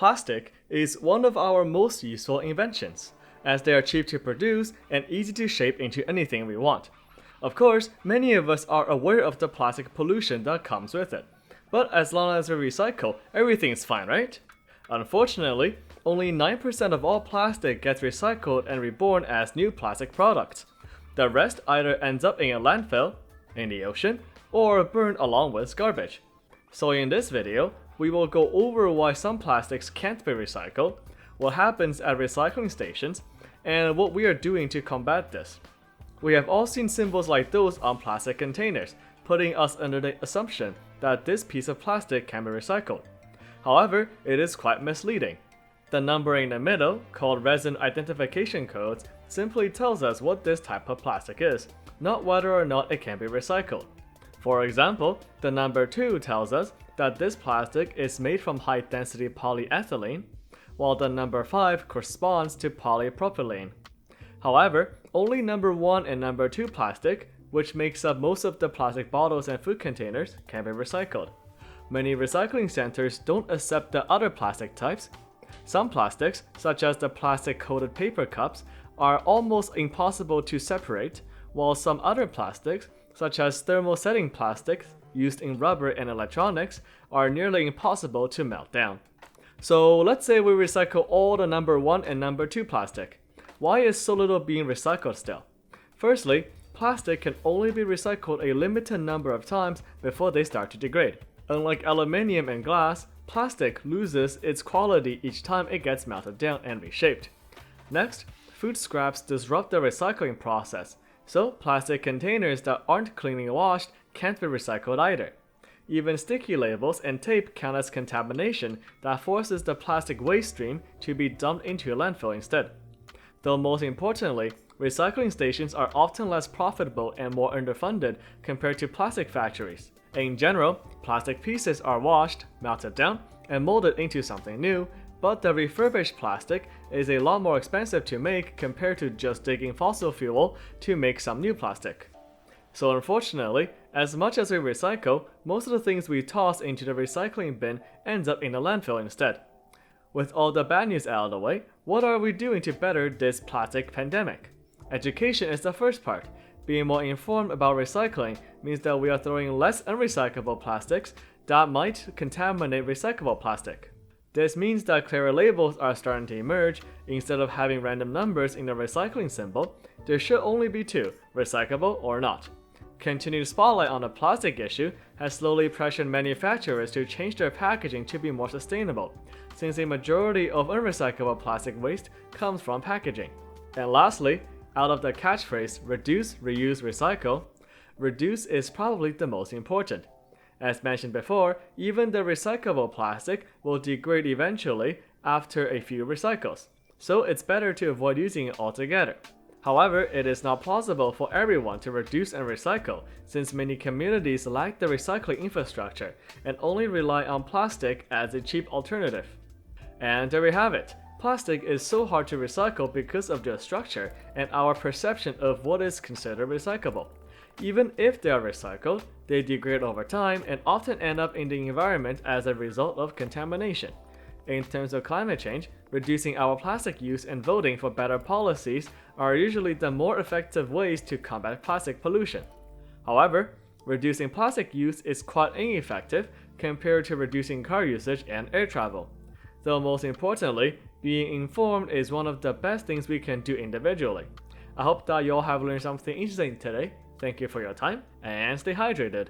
Plastic is one of our most useful inventions, as they are cheap to produce and easy to shape into anything we want. Of course, many of us are aware of the plastic pollution that comes with it, but as long as we recycle, everything's fine, right? Unfortunately, only 9% of all plastic gets recycled and reborn as new plastic products. The rest either ends up in a landfill, in the ocean, or burned along with garbage. So in this video, we will go over why some plastics can't be recycled, what happens at recycling stations, and what we are doing to combat this. We have all seen symbols like those on plastic containers, putting us under the assumption that this piece of plastic can be recycled. However, it is quite misleading. The number in the middle, called resin identification codes, simply tells us what this type of plastic is, not whether or not it can be recycled. For example, the number 2 tells us that this plastic is made from high-density polyethylene, while the number 5 corresponds to polypropylene. However, only number 1 and number 2 plastic, which makes up most of the plastic bottles and food containers, can be recycled. Many recycling centers don't accept the other plastic types. Some plastics, such as the plastic-coated paper cups, are almost impossible to separate, while some other plastics, such as thermal-setting plastics used in rubber and electronics, are nearly impossible to melt down. So let's say we recycle all the number 1 and number 2 plastic. Why is so little being recycled still? Firstly, plastic can only be recycled a limited number of times before they start to degrade. Unlike aluminium and glass, plastic loses its quality each time it gets melted down and reshaped. Next, food scraps disrupt the recycling process, so plastic containers that aren't cleanly washed can't be recycled either. Even sticky labels and tape count as contamination that forces the plastic waste stream to be dumped into a landfill instead. Though most importantly, recycling stations are often less profitable and more underfunded compared to plastic factories. In general, plastic pieces are washed, melted down, and molded into something new, but the refurbished plastic is a lot more expensive to make compared to just digging fossil fuel to make some new plastic. So unfortunately, as much as we recycle, most of the things we toss into the recycling bin ends up in the landfill instead. With all the bad news out of the way, what are we doing to better this plastic pandemic? Education is the first part. Being more informed about recycling means that we are throwing less unrecyclable plastics that might contaminate recyclable plastic. This means that clearer labels are starting to emerge. Instead of having random numbers in the recycling symbol, there should only be 2, recyclable or not. Continued spotlight on the plastic issue has slowly pressured manufacturers to change their packaging to be more sustainable, since a majority of unrecyclable plastic waste comes from packaging. And lastly, out of the catchphrase reduce, reuse, recycle, reduce is probably the most important. As mentioned before, even the recyclable plastic will degrade eventually after a few recycles, so it's better to avoid using it altogether. However, it is not plausible for everyone to reduce and recycle, since many communities lack the recycling infrastructure and only rely on plastic as a cheap alternative. And there we have it. Plastic is so hard to recycle because of their structure and our perception of what is considered recyclable. Even if they are recycled, they degrade over time and often end up in the environment as a result of contamination. In terms of climate change, reducing our plastic use and voting for better policies are usually the more effective ways to combat plastic pollution. However, reducing plastic use is quite ineffective compared to reducing car usage and air travel. Though most importantly, being informed is one of the best things we can do individually. I hope that you all have learned something interesting today. Thank you for your time, and stay hydrated.